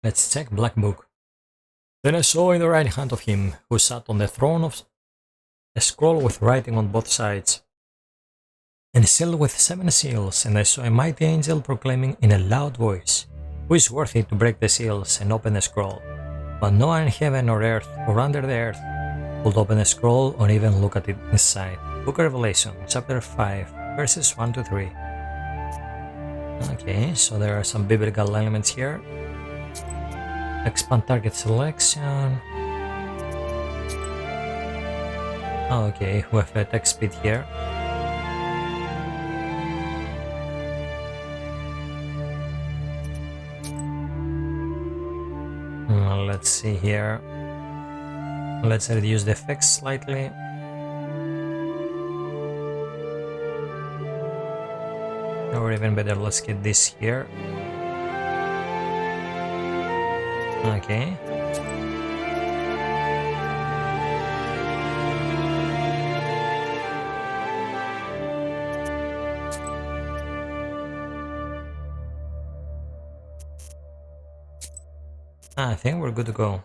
Let's check Black Book. Then I saw in the right hand of him who sat on the throne of a scroll with writing on both sides, and sealed with 7 seals, and I saw a mighty angel proclaiming in a loud voice, "Who is worthy to break the seals and open the scroll?" But no one in heaven or earth or under the earth could open the scroll or even look at it inside. Book of Revelation, chapter 5, verses 1 to 3. Okay, so there are some biblical elements here. Expand target selection. Okay, we have a text speed here. Let's see here. Let's reduce the effects slightly. Or even better, let's get this here. Okay. I think we're good to go.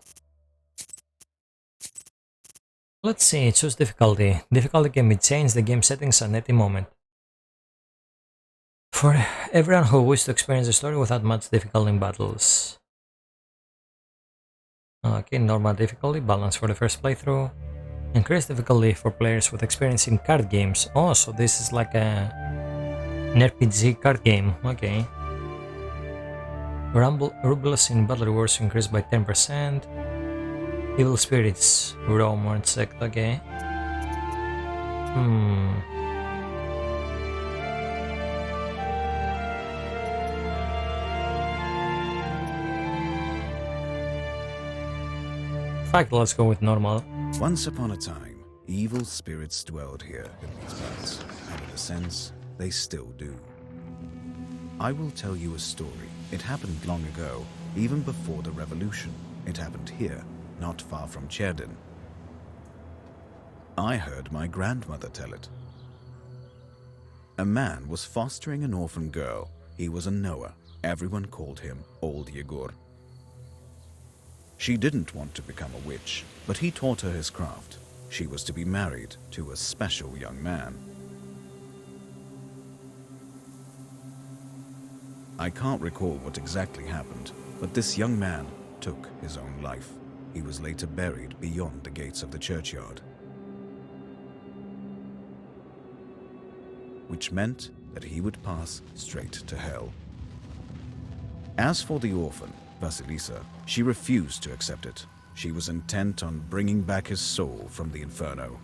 Let's see, choose difficulty. Difficulty can be changed the game settings at any moment. For everyone who wishes to experience the story without much difficulty in battles. Okay, normal difficulty, balance for the first playthrough. Increased difficulty for players with experience in card games. Oh, so this is like an RPG card game. Okay. Rubles in battle rewards increased by 10%. Evil spirits roam more checked. Okay. Fact, let's go with normal. Once upon a time, evil spirits dwelled here in these parts, and in a sense, they still do. I will tell you a story. It happened long ago, even before the revolution. It happened here, not far from Cherdin. I heard my grandmother tell it. A man was fostering an orphan girl. He was a Noah. Everyone called him Old Yegor. She didn't want to become a witch, but he taught her his craft. She was to be married to a special young man. I can't recall what exactly happened, but this young man took his own life. He was later buried beyond the gates of the churchyard, which meant that he would pass straight to hell. As for the orphan, Vasilisa, she refused to accept it. She was intent on bringing back his soul from the inferno.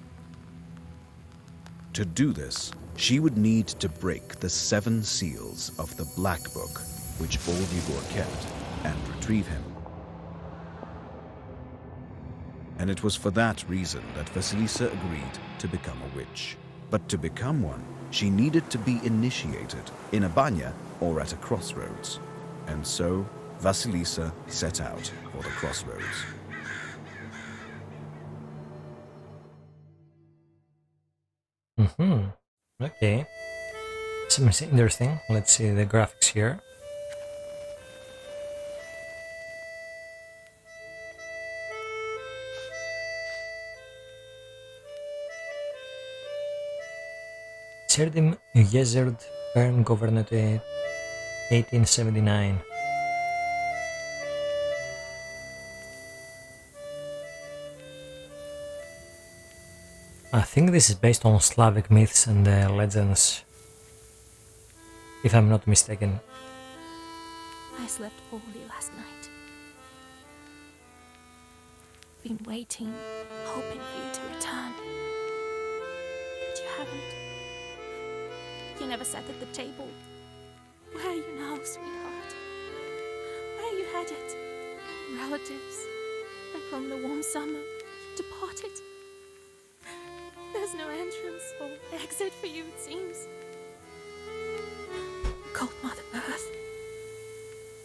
To do this, she would need to break the 7 seals of the Black Book, which Old Yegor kept, and retrieve him. And it was for that reason that Vasilisa agreed to become a witch. But to become one, she needed to be initiated in a banya or at a crossroads. And so, Vasilisa set out for the crossroads. Okay. Something interesting. Let's see the graphics here. Cherdim Gezerd Bern governed 1879. I think this is based on Slavic myths and legends, if I'm not mistaken. I slept poorly last night. Been waiting, hoping for you to return. But you haven't. You never sat at the table. Where are you now, sweetheart? Where are you headed? Relatives. And from the warm summer, you departed. There's no entrance or exit for you, it seems. Cold Mother Earth.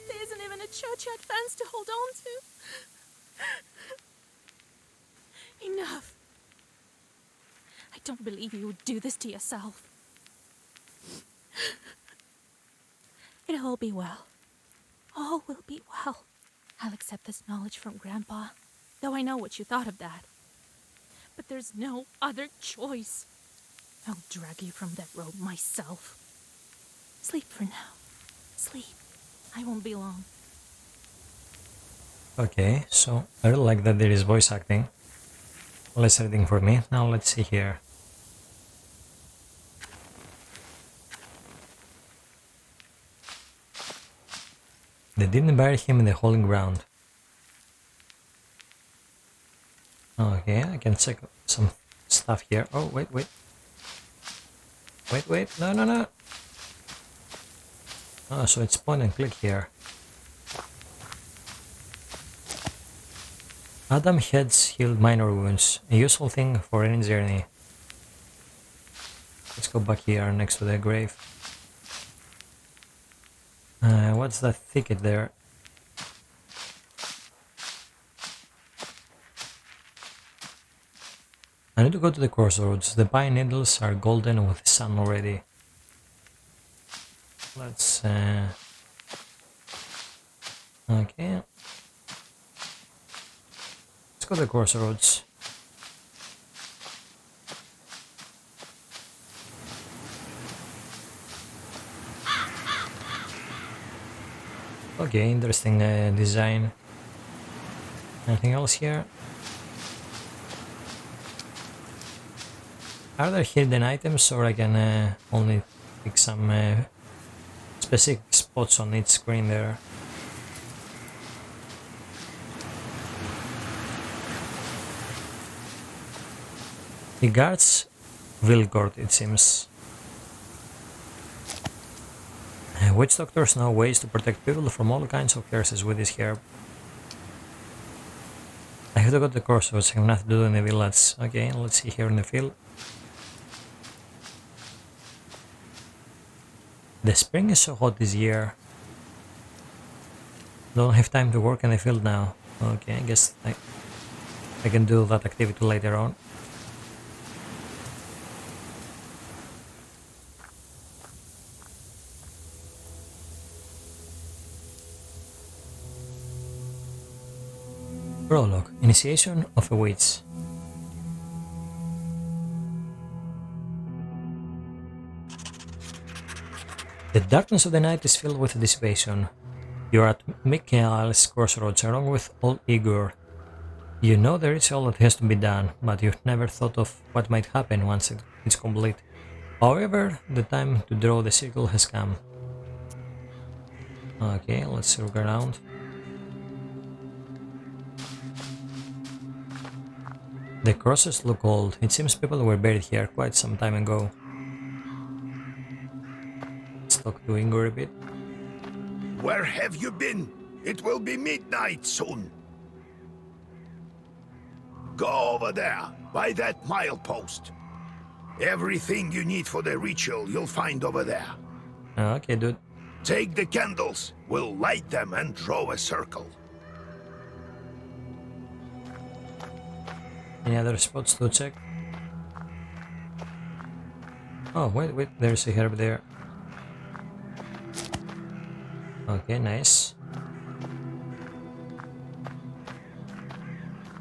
There isn't even a churchyard fence to hold on to. Enough. I don't believe you would do this to yourself. It'll all be well. All will be well. I'll accept this knowledge from Grandpa, though I know what you thought of that. But there's no other choice. I'll drag you from that road myself. Sleep for now. Sleep. I won't be long. Okay, so I really like that there is voice acting. Well, that's everything for me. Now let's see here. They didn't bury him in the holy ground. Okay, I can check some stuff here. Oh, wait. Wait, no. Oh, so it's point and click here. Adam heads healed minor wounds, a useful thing for any journey. Let's go back here next to the grave. What's that thicket there? I need to go to the crossroads. The pine needles are golden with the sun already. Let's okay. Let's go to the crossroads. Okay, interesting design. Anything else here? Are there hidden items, or I can only pick some specific spots on each screen there? He guards Vilgord, it seems. Witch doctors know ways to protect people from all kinds of curses with this herb. I have to go to the crossroads, I have nothing to do in the village. Okay, let's see here in the field. The spring is so hot this year. Don't have time to work in the field now. Okay, I guess I can do that activity later on. Prologue. Initiation of a witch. The darkness of the night is filled with dissipation. You are at Mikael's crossroads along with old Igor. You know the ritual that has to be done, but you've never thought of what might happen once it's complete. However, the time to draw the circle has come. Okay, let's look around. The crosses look old. It seems people were buried here quite some time ago. Let's talk to Igor a bit. Where have you been? It will be midnight soon. Go over there, by that milepost. Everything you need for the ritual you'll find over there. Okay, dude. Take the candles, we'll light them and draw a circle. Any other spots to check? Oh, wait, there's a herb there. Okay, nice.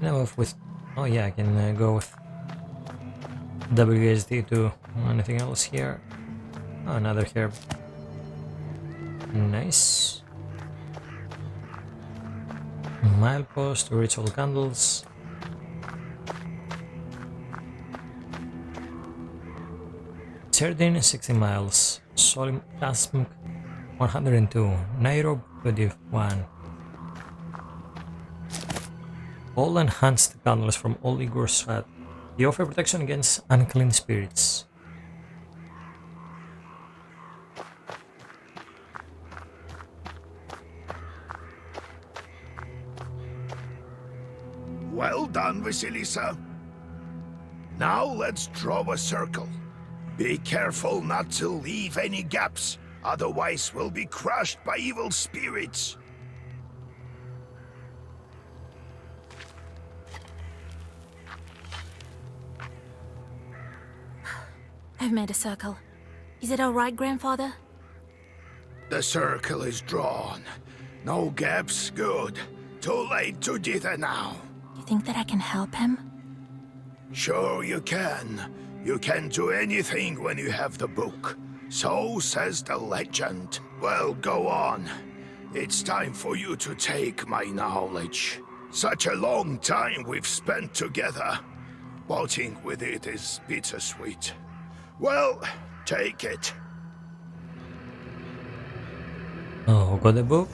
Now with... Oh yeah, I can go with WSD to anything else here. Oh, another herb. Nice. Milepost, ritual candles. Serdin 60 miles, Solim Tasmk 102, Nairobi 21. All enhanced candles from all Igor's sweat. They offer protection against unclean spirits. Well done, Vasilisa. Now let's draw a circle. Be careful not to leave any gaps, otherwise we'll be crushed by evil spirits. I've made a circle. Is it all right, Grandfather? The circle is drawn. No gaps, good. too late to dither now. You think that I can help him? Sure you can. You can do anything when you have the book. So says the legend. Well, go on. It's time for you to take my knowledge. Such a long time we've spent together. Parting with it is bittersweet. Well, take it. Oh, got the book?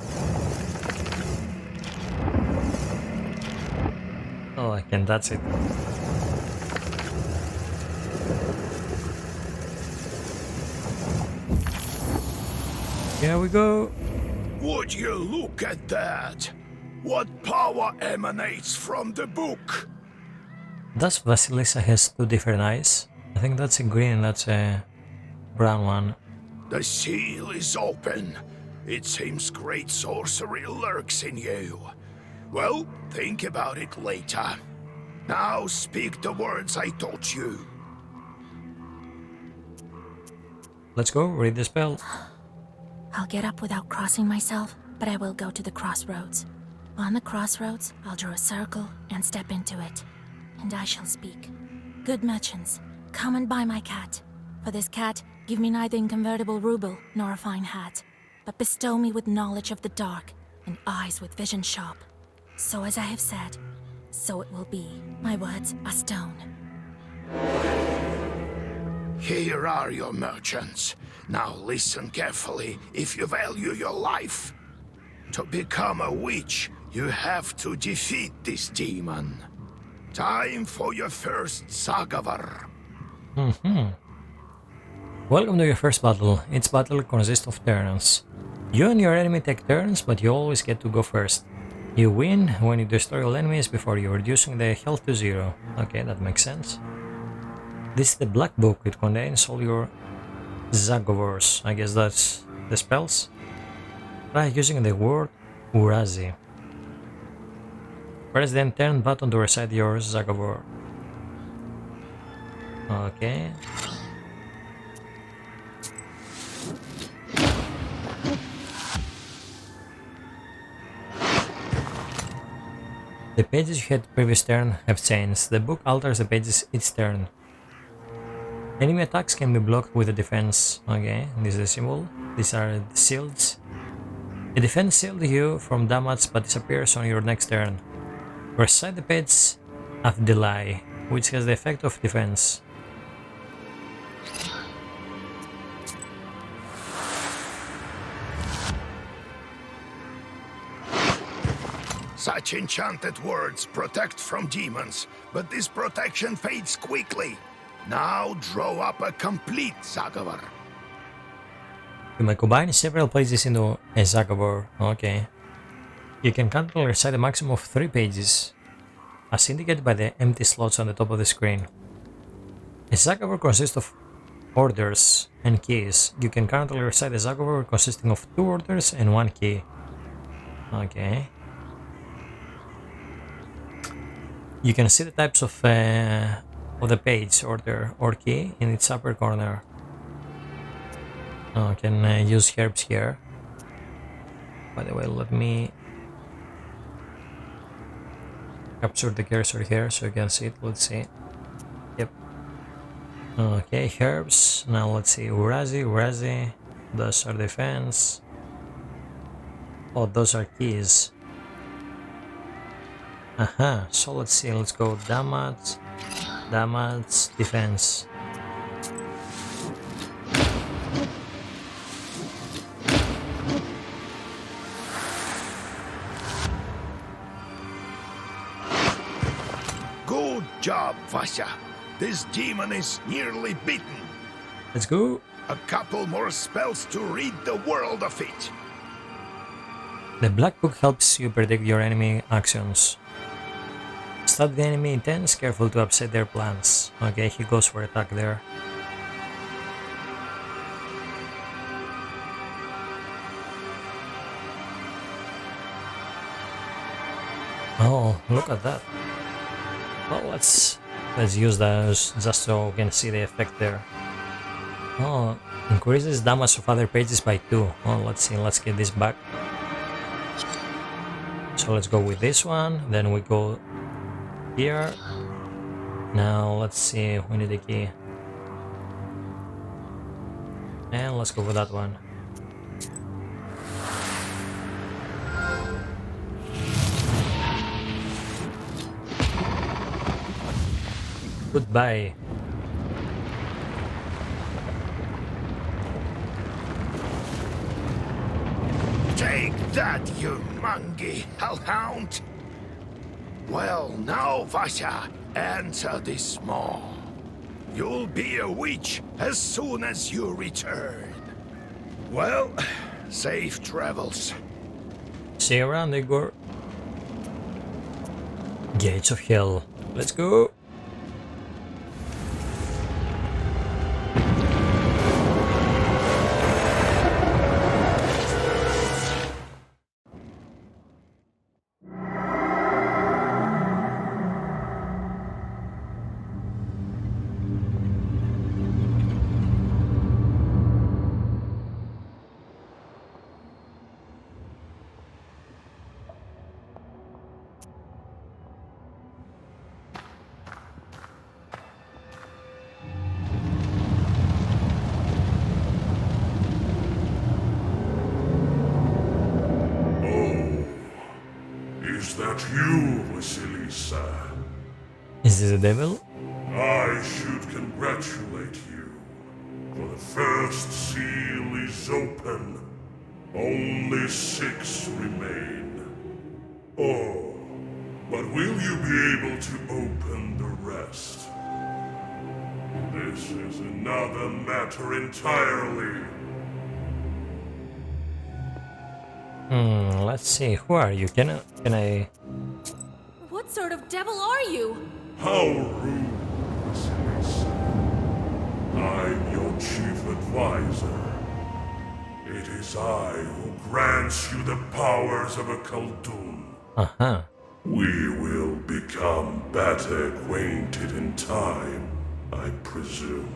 Oh, I can touch it. Here we go. Would you look at that? What power emanates from the book? Does Vasilisa has two different eyes? I think that's a green and that's a brown one. The seal is open. It seems great sorcery lurks in you. Well, think about it later. Now speak the words I taught you. Let's go, read the spell. I'll get up without crossing myself, but I will go to the crossroads. On the crossroads, I'll draw a circle and step into it. And I shall speak. Good merchants, come and buy my cat. For this cat, give me neither inconvertible ruble nor a fine hat, but bestow me with knowledge of the dark and eyes with vision sharp. So as I have said, so it will be. My words are stone. Here are your merchants. Now listen carefully if you value your life. To become a witch, you have to defeat this demon. Time for your first Zagavar. Welcome to your first battle. Each battle consists of turns. You and your enemy take turns, but you always get to go first. You win when you destroy all enemies before you reducing their health to 0. Okay, that makes sense. This is the black book. It contains all your Zagavors. I guess that's the spells. Try using the word Urazi. Press the turn button to recite your Zagavor. Okay. The pages you had previous turn have changed. The book alters the pages each turn. Enemy attacks can be blocked with a defense. Okay, this is a symbol. These are the shields. A defense shield you from damage but disappears on your next turn. Recite the page of Delay, which has the effect of defense. Such enchanted words protect from demons, but this protection fades quickly. Now draw up a complete Zagavar. You may combine several pages into a Zagavor. Okay. You can currently recite a maximum of 3 pages, as indicated by the empty slots on the top of the screen. A Zagavor consists of orders and keys. You can currently recite a Zagavor consisting of 2 orders and 1 key. Okay. You can see the types of the page, order, or key in its upper corner. I can use herbs here. By the way, let me capture the cursor here so you can see it. Let's see. Yep. Okay, herbs. Now let's see. Urazi. Those are defense. Oh, those are keys. So let's see. Let's go damage, defense. Good job, Vasya. This demon is nearly beaten. Let's go. A couple more spells to rid the world of it. The black book helps you predict your enemy actions. Study the enemy intents, careful to upset their plans. Okay, he goes for attack there. Oh, look at that. Well, let's use those just so we can see the effect there. Oh, increases damage of other pages by 2. Oh, let's see, let's get this back. So let's go with this one, then we go here. Now let's see, we need a key. And let's go with that one. Goodbye. Take that, you mangy hellhound! Well, now, Vasha, enter this maw. You'll be a witch as soon as you return. Well, safe travels. See you around, Igor. Gates of Hell. Let's go. Is that you, Vasilisa? Is this the devil? I should congratulate you, for the first seal is open. Only 6 remain. Oh, but will you be able to open the rest? This is another matter entirely. Let's see. Who are you? Can I? What sort of devil are you? How rude, Vasilisa. I'm your chief advisor. It is I who grants you the powers of a Khaldun. Uh-huh. We will become better acquainted in time, I presume.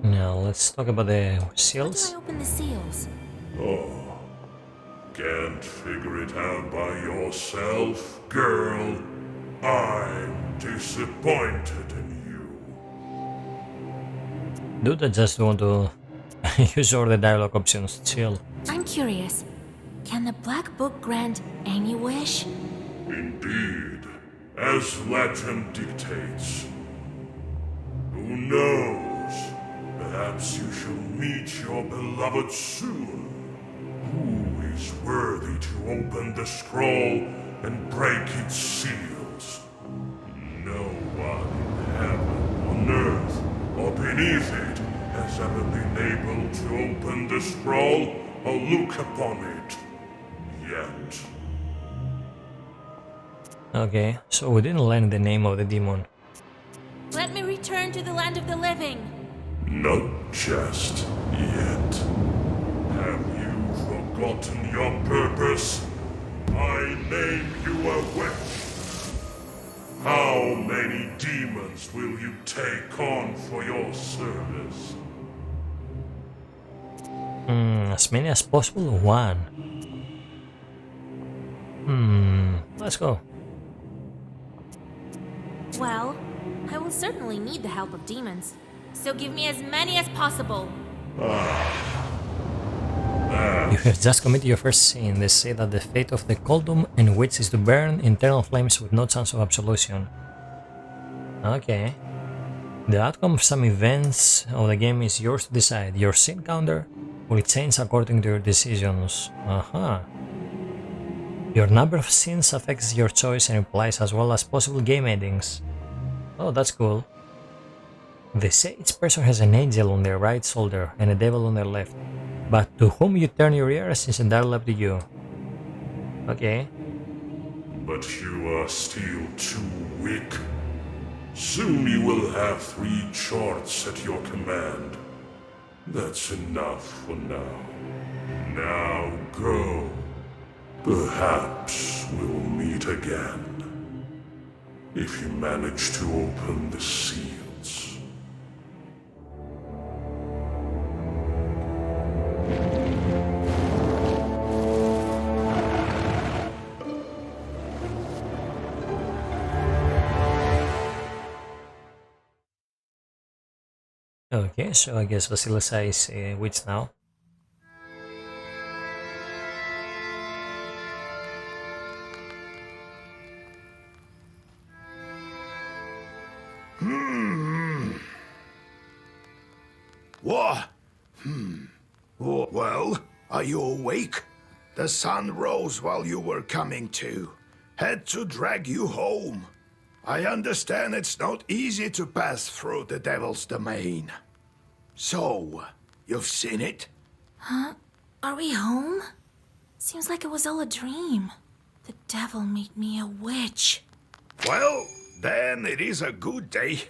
Now let's talk about the How do seals. I open the seals? Oh, can't figure it out by yourself, girl? I'm disappointed in you. Dude, I just want to use all the dialogue options. Chill. I'm curious. Can the Black Book grant any wish? Indeed, as legend dictates. Who knows? Perhaps you shall meet your beloved soon. Who is worthy to open the scroll and break its seals? No one in heaven, on earth, or beneath it has ever been able to open the scroll or look upon it. Yet. Okay, so we didn't learn the name of the demon. Let me return to the land of the living. Not just yet. Have you forgotten your purpose? I named you a witch. How many demons will you take on for your service? As many as possible. 1. Let's go. Well, I will certainly need the help of demons. So give me as many as possible. You have just committed your first sin. They say that the fate of the Khaldun and witch is to burn in eternal flames with no chance of absolution. Okay. The outcome of some events of the game is yours to decide. Your sin counter will change according to your decisions. Your number of sins affects your choice and replies as well as possible game endings. Oh, that's cool. They say each person has an angel on their right shoulder and a devil on their left. But to whom you turn your ears is entirely up to you. Okay. But you are still too weak. Soon you will have 3 charts at your command. That's enough for now. Now go. Perhaps we'll meet again. If you manage to open the seals. Okay, so I guess Vasilisa is a witch now. What? Well, are you awake? The sun rose while you were coming to. Had to drag you home. I understand it's not easy to pass through the devil's domain. So, you've seen it? Are we home? Seems like it was all a dream. The devil made me a witch. Well, then it is a good day.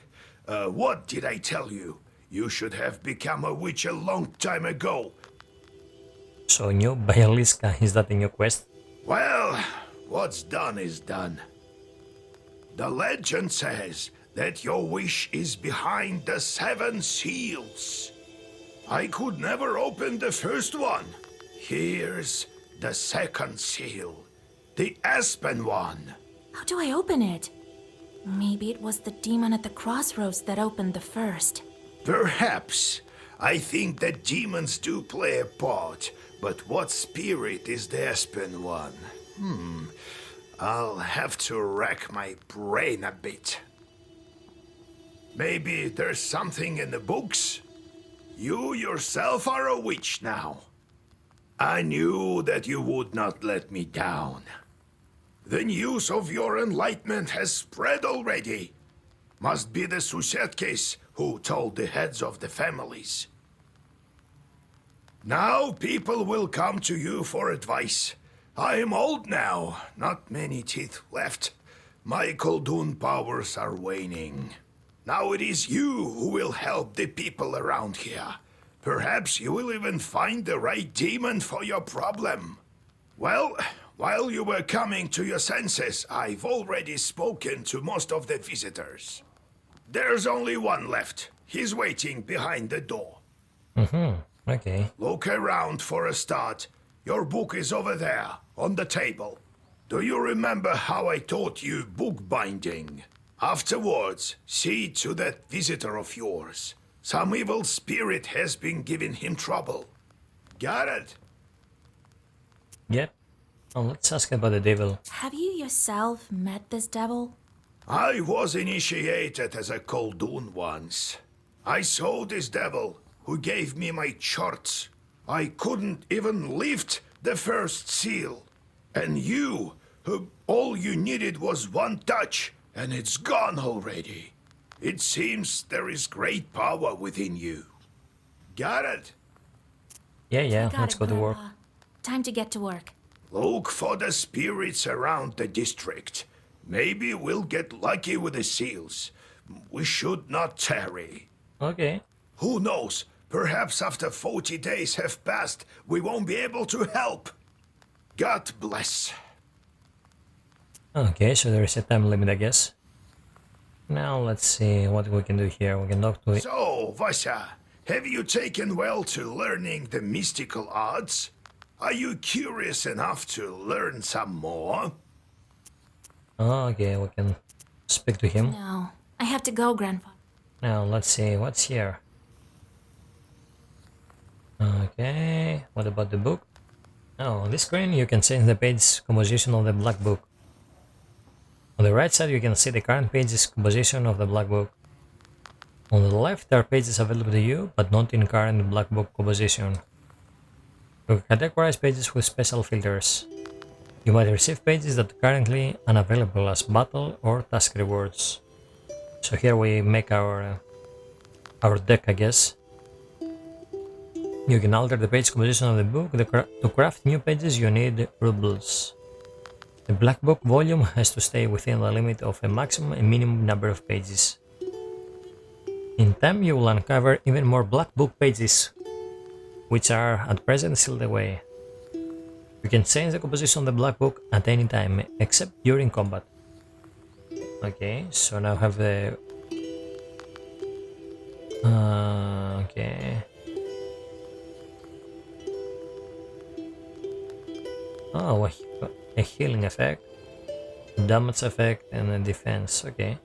What did I tell you? You should have become a witch a long time ago. So new Bayaliska, is that a new quest? Well, what's done is done. The legend says that your wish is behind the 7 seals. I could never open the first one. Here's the second seal, the aspen one. How do I open it? Maybe it was the demon at the crossroads that opened the first. Perhaps. I think that demons do play a part, but what spirit is the aspen one? I'll have to rack my brain a bit. Maybe there's something in the books? You yourself are a witch now. I knew that you would not let me down. The news of your enlightenment has spread already. Must be the Susetkes who told the heads of the families. Now people will come to you for advice. I am old now, not many teeth left. My Koldun powers are waning. Now it is you who will help the people around here. Perhaps you will even find the right demon for your problem. Well, while you were coming to your senses, I've already spoken to most of the visitors. There's only one left. He's waiting behind the door. Okay. Look around for a start. Your book is over there, on the table. Do you remember how I taught you bookbinding? Afterwards, see to that visitor of yours. Some evil spirit has been giving him trouble. Got it? Yep. Oh, let's ask about the devil. Have you yourself met this devil? I was initiated as a Koldun once. I saw this devil, who gave me my charts. I couldn't even lift the first seal. And you, who all you needed was one touch, and it's gone already. It seems there is great power within you. Got it? Yeah, Got let's it, go to work. Grandpa. Time to get to work. Look for the spirits around the district. Maybe we'll get lucky with the seals. We should not tarry. Okay. Who knows? Perhaps after 40 days have passed, we won't be able to help. God bless. Okay, so there is a time limit, I guess. Now let's see what we can do here. We can talk to it. So, Vasya, have you taken well to learning the mystical arts? Are you curious enough to learn some more? Oh, okay, we can speak to him. No, I have to go, Grandpa. Now let's see what's here. Okay, what about the book? Oh, on this screen you can change the page composition of the black book. On the right side you can see the current page's composition of the black book. On the left there are pages available to you, but not in current black book composition. You can categorize pages with special filters. You might receive pages that are currently unavailable as battle or task rewards. So here we make our deck, I guess. You can alter the page composition of the book. To craft new pages you need rubles. The black book volume has to stay within the limit of a maximum and minimum number of pages. In time you will uncover even more black book pages, which are at present sealed away. You can change the composition of the black book at any time, except during combat. Okay, so now I have the... okay. Oh, a healing effect, damage effect, and a defense. Okay.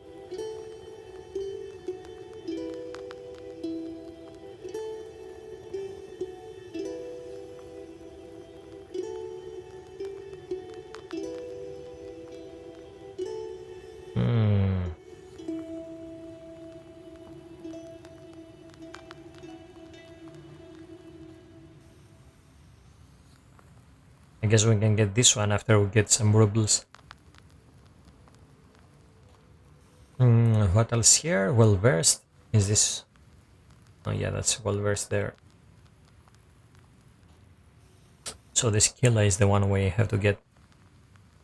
I guess we can get this one after we get some rubles. What else here? Well versed. Is this? Oh yeah, that's well versed there. So this killer is the one we have to get.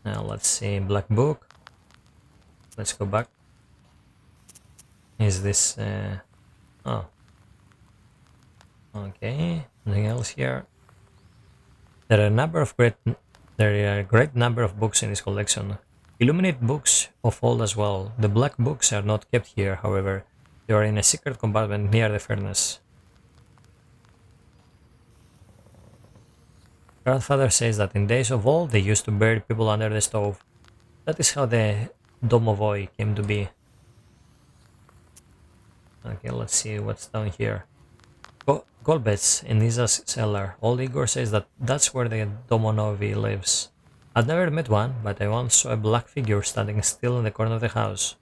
Now let's see, black book. Let's go back. Is this? Oh. Okay. Nothing else here. There are a great number of books in this collection. Illuminate books of old as well. The black books are not kept here, however. They are in a secret compartment near the furnace. Grandfather says that in days of old they used to bury people under the stove. That is how the domovoi came to be. Okay, let's see what's down here. Gold beds in Nisa's cellar. Old Igor says that that's where the Domonovi lives. I've never met one, but I once saw a black figure standing still in the corner of the house.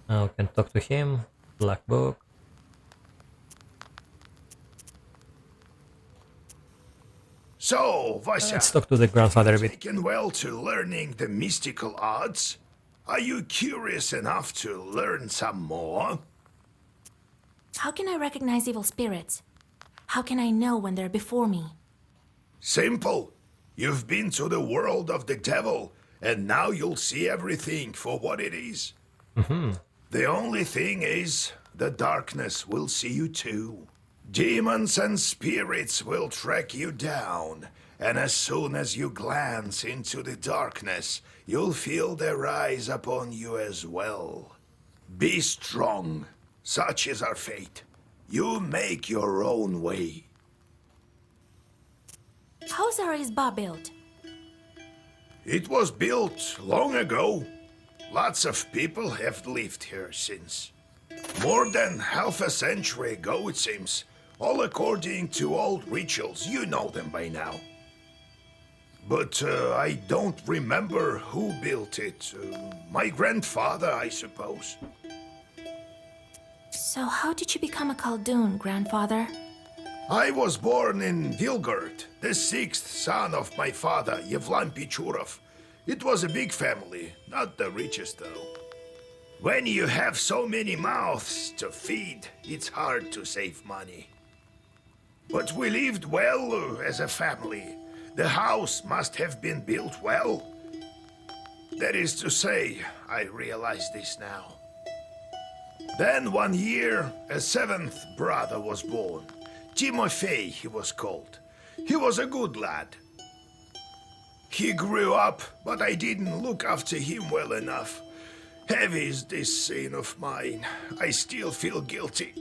Now we can talk to him. Black book. So, Vasya, Let's talk to the grandfather a bit. taken well to learning the mystical arts. Are you curious enough to learn some more? How can I recognize evil spirits? How can I know when they're before me? Simple. You've been to the world of the devil, and now you'll see everything for what it is. The only thing is, the darkness will see you too. Demons and spirits will track you down, and as soon as you glance into the darkness, you'll feel their eyes upon you as well. Be strong. Such is our fate. You make your own way. How's our Izba built? It was built long ago. Lots of people have lived here since. More than half a century ago, it seems. All according to old rituals. You know them by now. But I don't remember who built it. My grandfather, I suppose. So how did you become a Khaldun, grandfather? I was born in Vilgard, the sixth son of my father, Yevlan Pichurov. It was a big family, not the richest though. When you have so many mouths to feed, it's hard to save money. But we lived well as a family. The house must have been built well. That is to say, I realize this now. Then one year, a seventh brother was born. Timofey, he was called. He was a good lad. He grew up, but I didn't look after him well enough. Heavy is this sin of mine. I still feel guilty.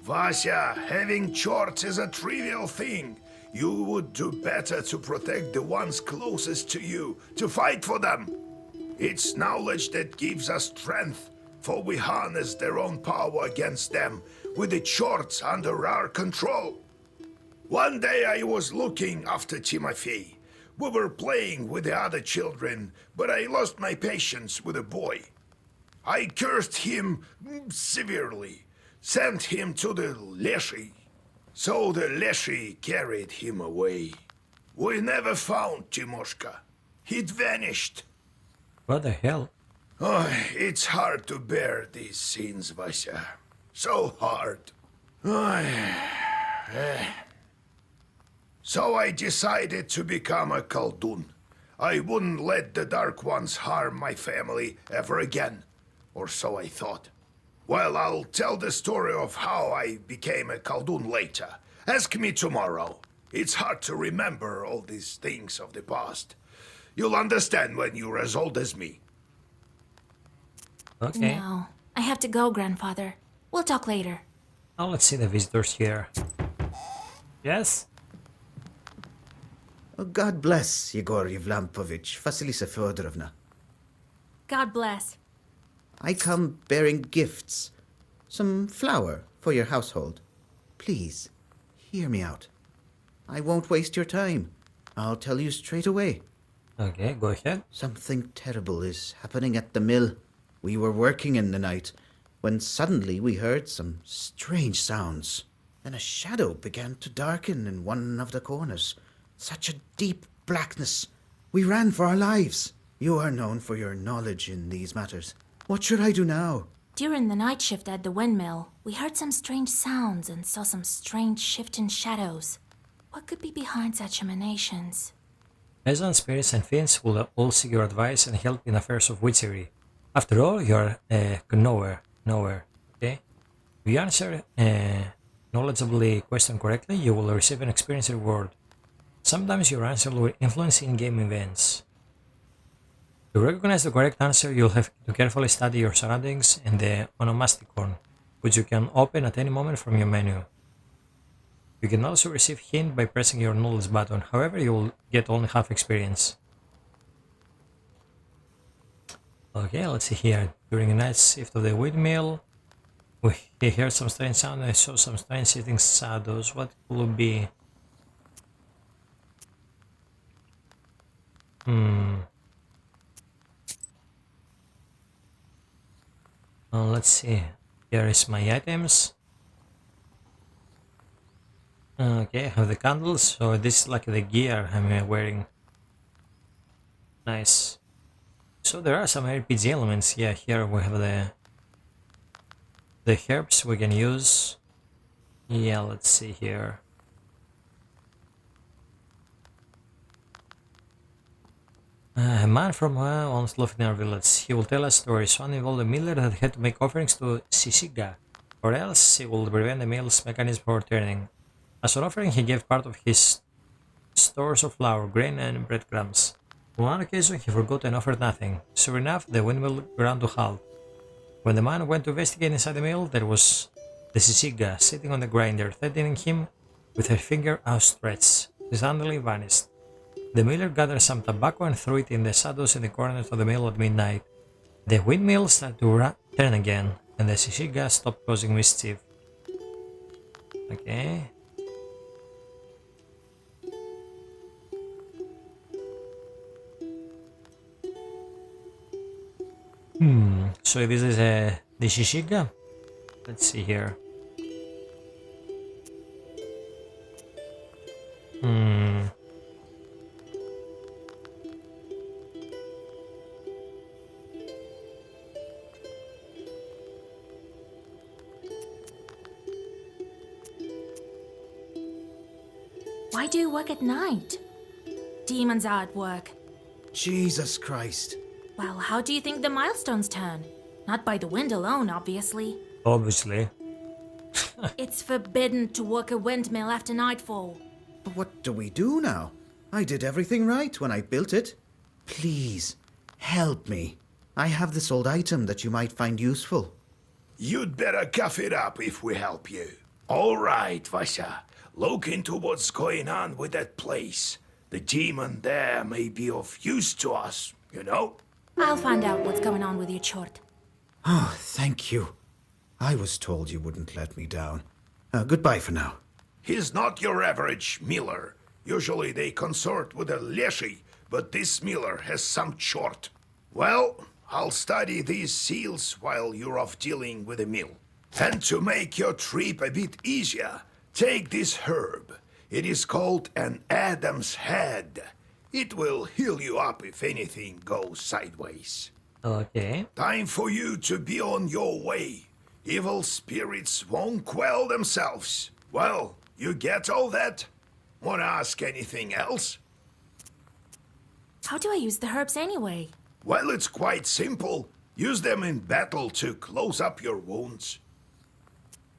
Vasya, having chores is a trivial thing. You would do better to protect the ones closest to you, to fight for them. It's knowledge that gives us strength, for we harness their own power against them with the chores under our control. One day I was looking after Timofey. We were playing with the other children, but I lost my patience with a boy. I cursed him severely, sent him to the Leshy. So the Leshy carried him away. We never found Timoshka. He'd vanished. What the hell? Oh, it's hard to bear these scenes, Vasya. So hard. So I decided to become a Khaldun. I wouldn't let the Dark Ones harm my family ever again. Or so I thought. Well, I'll tell the story of how I became a Khaldun later. Ask me tomorrow. It's hard to remember all these things of the past. You'll understand when you're as old as me. Okay. No, I have to go, grandfather. We'll talk later. Now let's see the visitors here. Yes? Oh, God bless Yegor Yevlampovich, Vasilisa Fyodorovna. God bless. I come bearing gifts. Some flour for your household. Please, hear me out. I won't waste your time. I'll tell you straight away. Okay, go ahead. Something terrible is happening at the mill. We were working in the night, when suddenly we heard some strange sounds. Then a shadow began to darken in one of the corners. Such a deep blackness. We ran for our lives. You are known for your knowledge in these matters. What should I do now? During the night shift at the windmill, we heard some strange sounds and saw some strange shifting shadows. What could be behind such emanations? Peasant spirits and fiends will all seek your advice and help in affairs of witchery. After all, you are nowhere. Okay? If you answer knowledgeably question correctly, you will receive an experience reward. Sometimes your answer will influence in-game events. To recognize the correct answer, you'll have to carefully study your surroundings and the onomasticon, which you can open at any moment from your menu. You can also receive hint by pressing your knowledge button, however you will get only half experience. Okay, let's see here. During a night shift of the windmill, we heard some strange sound and I saw some strange sitting shadows. What could it be? Let's see. Here is my items. Okay, I have the candles, so this is like the gear I'm wearing. Nice. So there are some RPG elements. Yeah, here we have the herbs we can use. Yeah, let's see here. A man from once lived in our village. He will tell us stories. One involved a miller that had to make offerings to Sisiga, or else he will prevent the mill's mechanism from turning. As an offering, he gave part of his stores of flour, grain, and breadcrumbs. On one occasion, he forgot and offered nothing. Sure enough, the windmill ground to halt. When the man went to investigate inside the mill, there was the Sisiga sitting on the grinder, threatening him with her finger outstretched. She suddenly vanished. The miller gathered some tobacco and threw it in the shadows in the corners of the mill at midnight. The windmill started to turn again, and the Sisiga stopped causing mischief. Okay. So this is the Sisiga. Let's see here. Why do you work at night? Demons are at work. Jesus Christ. Well, how do you think the milestones turn? Not by the wind alone, obviously. Obviously. It's forbidden to work a windmill after nightfall. But what do we do now? I did everything right when I built it. Please, help me. I have this old item that you might find useful. You'd better cough it up if we help you. All right, Vasha. Look into what's going on with that place. The demon there may be of use to us, you know? I'll find out what's going on with your chort. Oh, thank you. I was told you wouldn't let me down. Goodbye for now. He's not your average miller. Usually they consort with a leshy, but this miller has some chort. Well, I'll study these seals while you're off dealing with the mill. And to make your trip a bit easier, take this herb. It is called an Adam's Head. It will heal you up if anything goes sideways. Okay. Time for you to be on your way. Evil spirits won't quell themselves. Well, you get all that? Wanna ask anything else? How do I use the herbs anyway? Well, it's quite simple. Use them in battle to close up your wounds.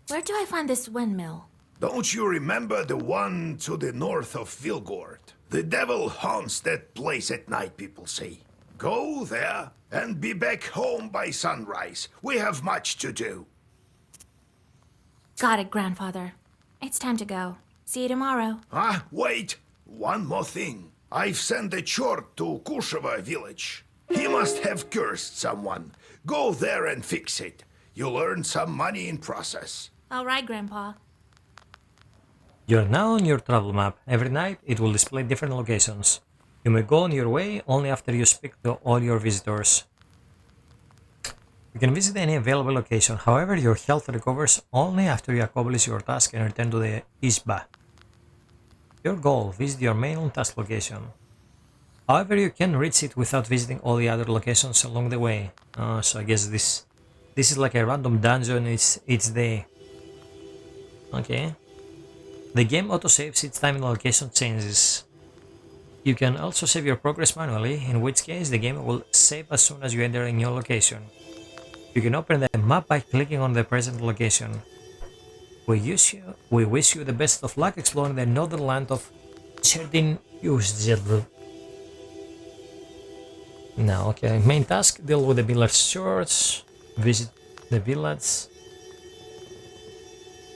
Where do I find this windmill? Don't you remember the one to the north of Vilgord? The devil haunts that place at night, people say. Go there and be back home by sunrise. We have much to do. Got it, Grandfather. It's time to go. See you tomorrow. Ah, wait! One more thing. I've sent a chort to Kusheva village. He must have cursed someone. Go there and fix it. You'll earn some money in process. All right, Grandpa. You're now on your travel map. Every night it will display different locations. You may go on your way only after you speak to all your visitors. You can visit any available location, however your health recovers only after you accomplish your task and return to the Isba. Your goal, visit your main task location. However, you can reach it without visiting all the other locations along the way. So I guess this is like a random dungeon each day. Okay. The game autosaves each time the location changes. You can also save your progress manually, in which case the game will save as soon as you enter a new location. You can open the map by clicking on the present location. We wish you the best of luck exploring the northern land of Cherdin Uzjedl. Now, okay, main task, deal with the village church, visit the village.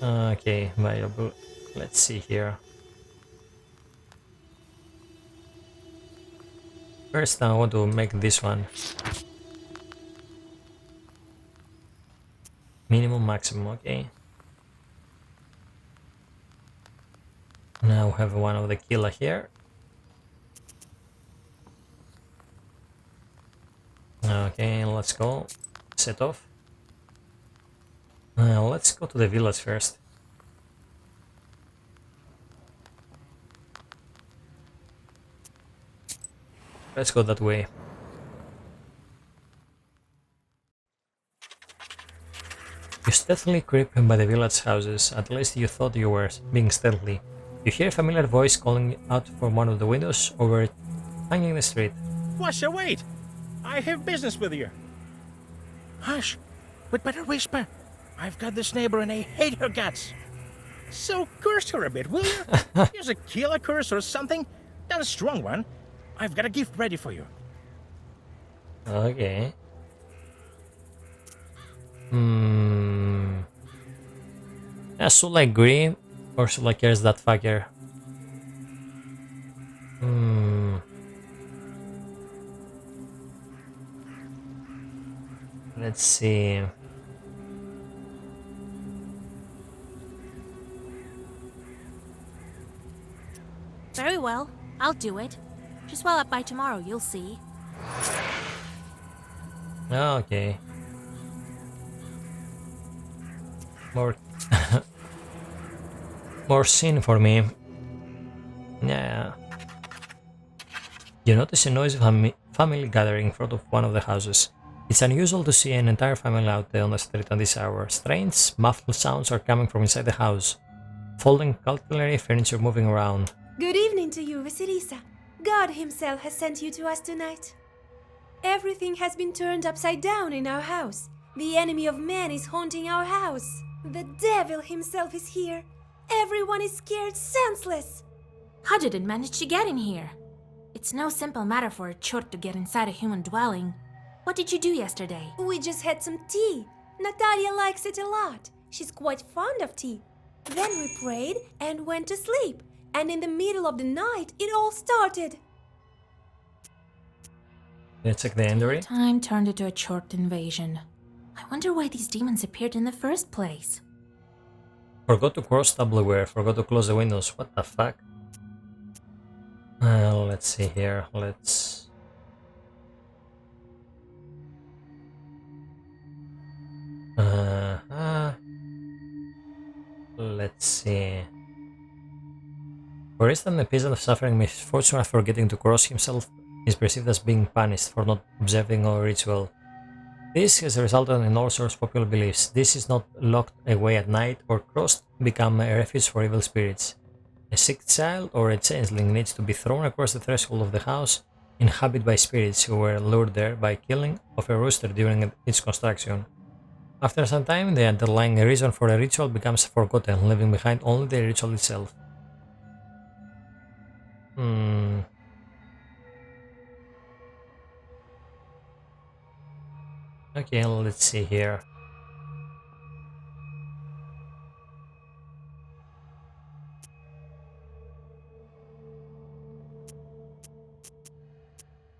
Okay, viable. Let's see here. First, I want to make this one. Minimum, maximum, okay. Now we have one of the killer here. Okay, let's go. Set off. Let's go to the village first. Let's go that way. You stealthily creep by the village houses. At least you thought you were being stealthy. You hear a familiar voice calling out from one of the windows overhanging the street. Washer, wait! I have business with you. Hush! We'd better whisper. I've got this neighbor and I hate her guts. So curse her a bit, will you? Use a killer curse or something. Not a strong one. I've got a gift ready for you. Okay. Should I agree or should I curse that fucker? Let's see. Very well, I'll do it. Just well up by tomorrow, you'll see. Okay. More more sin for me. Yeah. You notice a noisy family gathering in front of one of the houses. It's unusual to see an entire family out there on the street at this hour. Strange, muffled sounds are coming from inside the house. Folding cutlery, furniture moving around. Good evening to you, Vasilisa. God himself has sent you to us tonight. Everything has been turned upside down in our house. The enemy of man is haunting our house. The devil himself is here. Everyone is scared senseless. How did it manage to get in here? It's no simple matter for a chort to get inside a human dwelling. What did you do yesterday? We just had some tea. Natalia likes it a lot. She's quite fond of tea. Then we prayed and went to sleep. And in the middle of the night, it all started. Let's check the inventory. Time turned into a chort invasion. I wonder why these demons appeared in the first place. Forgot to cross tableware, forgot to close the windows. What the fuck? Let's see here. Let's see. For instance, a peasant suffering misfortune after forgetting to cross himself is perceived as being punished for not observing a ritual. This has resulted in all sorts of popular beliefs. This is not locked away at night or crossed become a refuge for evil spirits. A sick child or a changeling needs to be thrown across the threshold of the house inhabited by spirits who were lured there by killing of a rooster during its construction. After some time, the underlying reason for a ritual becomes forgotten, leaving behind only the ritual itself. Okay, let's see here.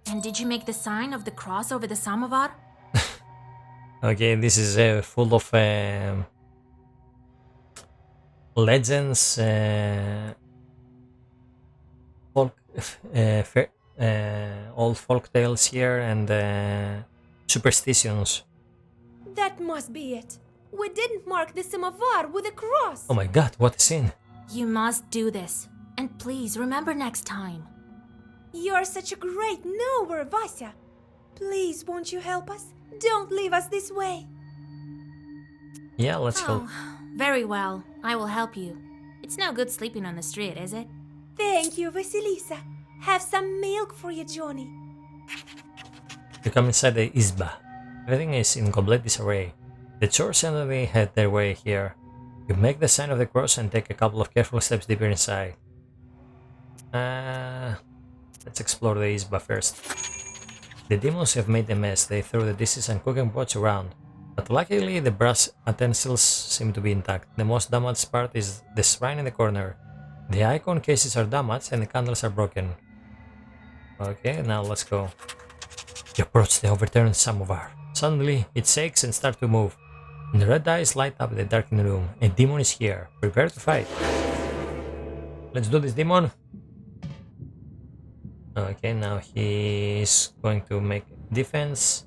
And did you make the sign of the cross over the samovar? Okay, this is full of legends, old folk tales here, and superstitions. That must be it. We didn't mark the samovar with a cross. Oh my god, what a scene! You must do this. And please remember next time. You're such a great knower, Vasya. Please, won't you help us? Don't leave us this way. Yeah, let's help. Very well. I will help you. It's no good sleeping on the street, is it? Thank you, Vasilisa. Have some milk for you, Johnny. You come inside the izba. Everything is in complete disarray. The chores enemy had their way here. You make the sign of the cross and take a couple of careful steps deeper inside. Let's explore the izba first. The demons have made a mess. They throw the dishes and cooking pots around. But luckily the brass utensils seem to be intact. The most damaged part is the shrine in the corner. The icon cases are damaged and the candles are broken. Okay, now let's go. You approach the overturned samovar. Suddenly, it shakes and starts to move. And the red eyes light up the darkened room. A demon is here. Prepare to fight. Let's do this, demon. Okay, now he's going to make defense.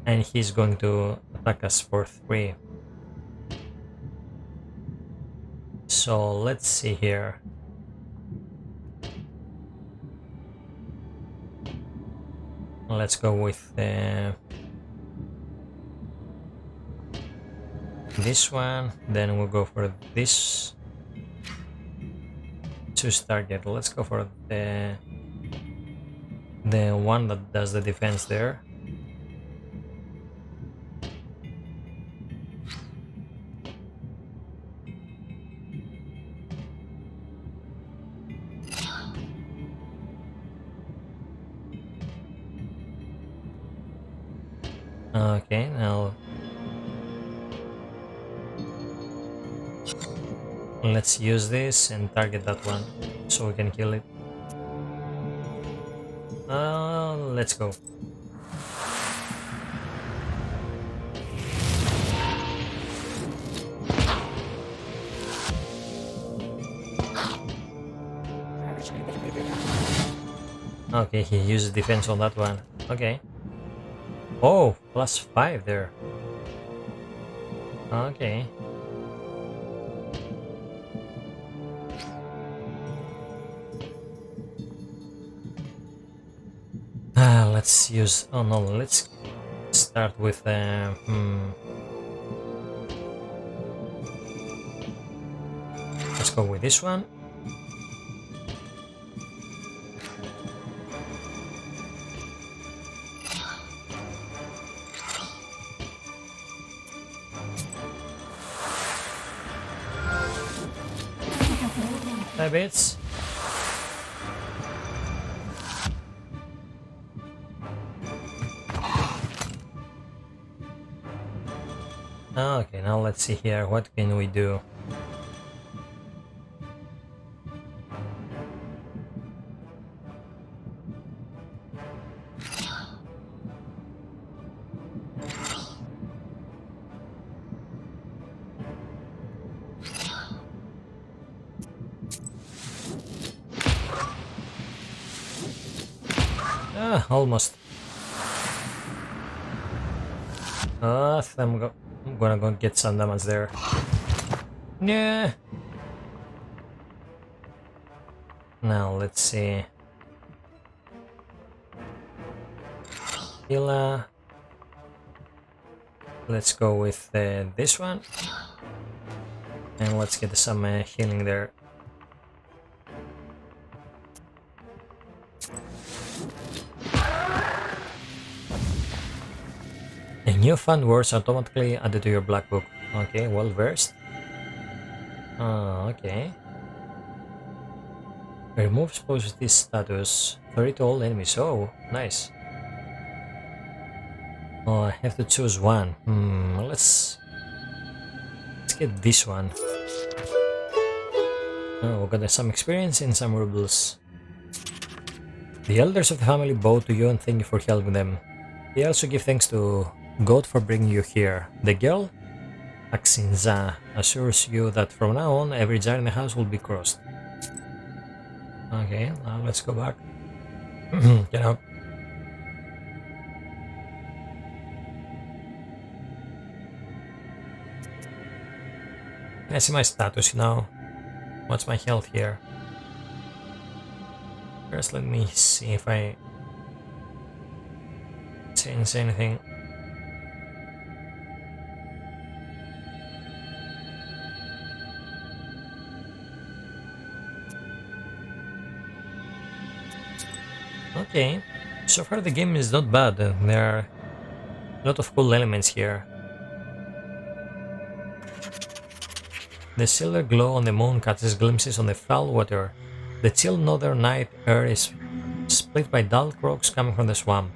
And he's going to attack us for 3. So let's see here. Let's go with this one, then we'll go for this. Choose target. Let's go for the one that does the defense there. Okay, now let's use this and target that one so we can kill it. Let's go. Okay, he used defense on that one. Okay. Oh, +5 there. Okay. Let's use. Oh no, let's start with. Let's go with this one. Bits. Okay, now let's see here. What can we do? Almost. I'm gonna go get some damage there. Yeah. Now let's see. Hila. Let's go with this one. And let's get some healing there. New found words automatically added to your black book. Okay, well versed. Okay. Removes positive status. 30 to all enemies. Oh, nice. Oh, I have to choose one. Let's get this one. Oh, we got some experience and some rubles. The elders of the family bow to you and thank you for helping them. They also give thanks to God for bringing you here. The girl, Aksinza, assures you that from now on, every jar in the house will be crossed. Okay, now let's go back. Get up. I see my status now. What's my health here? First, let me see if I change anything. Okay, so far the game is not bad. There are a lot of cool elements here. The silver glow on the moon catches glimpses on the foul water. The chill northern night air is split by dull croaks coming from the swamp.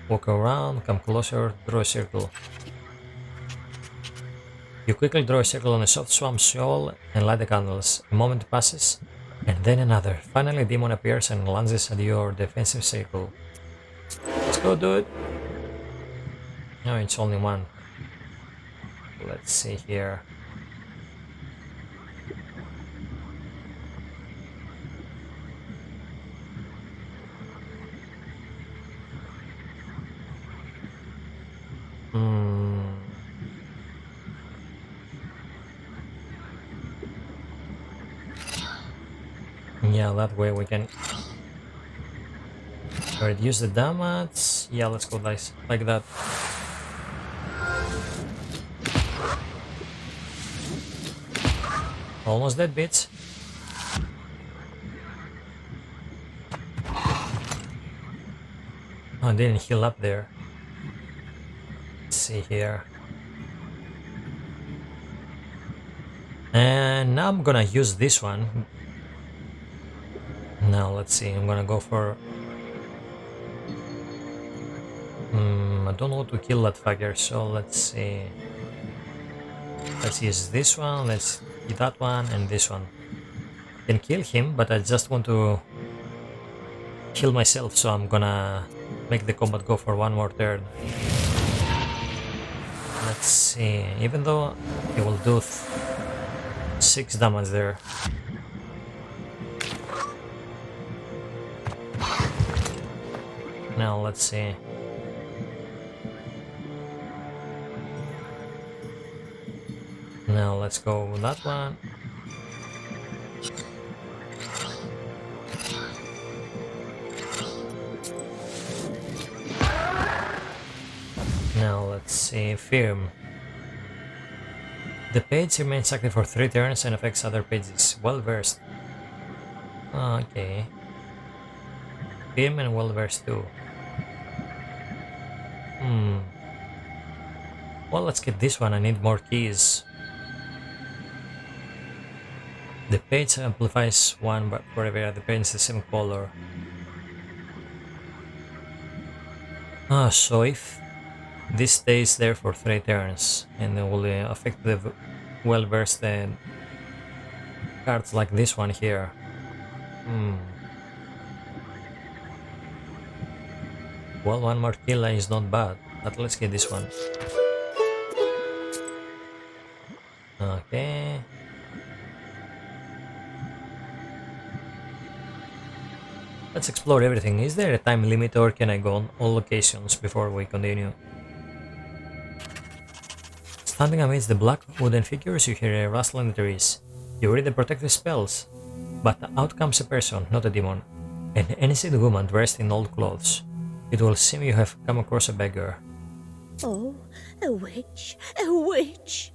Walk around, come closer, draw a circle. You quickly draw a circle on the soft swamp soil and light the candles. A moment passes, and then another. Finally, a demon appears and lunges at your defensive circle. Let's go, dude! No, it's only one. Let's see here. Yeah, that way we can reduce the damage. Yeah, let's go like that. Almost dead, bitch. Oh, I didn't heal up there. Let's see here. And now I'm gonna use this one. Now let's see, I'm gonna go for... I don't want to kill that fucker, so let's see. Let's use this one, let's hit that one, and this one. I can kill him, but I just want to kill myself, so I'm gonna make the combat go for one more turn. Let's see, even though he will do 6 damage there. Now let's see. Now let's go with that one. Now let's see. Firm. The page remains active for 3 turns and affects other pages. Well versed. Okay. Firm and well versed too. Well, let's get this one. I need more keys. The page amplifies one, but for every other page is the same color. So if this stays there for 3 turns, and it will affect the well-versed cards like this one here. Well, one more kill is not bad, but let's get this one. Okay. Let's explore everything. Is there a time limit or can I go on all locations before we continue? Standing amidst the black wooden figures, you hear a rustle in the trees. You read the protective spells, but out comes a person, not a demon. An innocent woman dressed in old clothes. It will seem you have come across a beggar. Oh, a witch, a witch!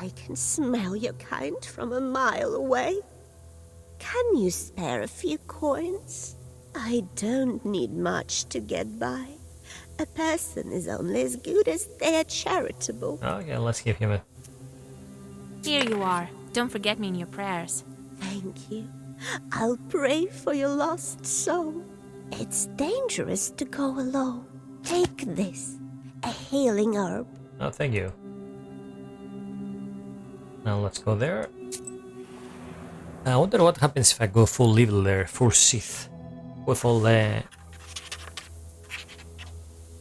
I can smell your kind from a mile away. Can you spare a few coins? I don't need much to get by. A person is only as good as they are charitable. Okay, let's give him a... Here you are. Don't forget me in your prayers. Thank you. I'll pray for your lost soul. It's dangerous to go alone. Take this, a healing herb. Oh, thank you. Now let's go there. I wonder what happens if I go full evil there, full Sith, with all the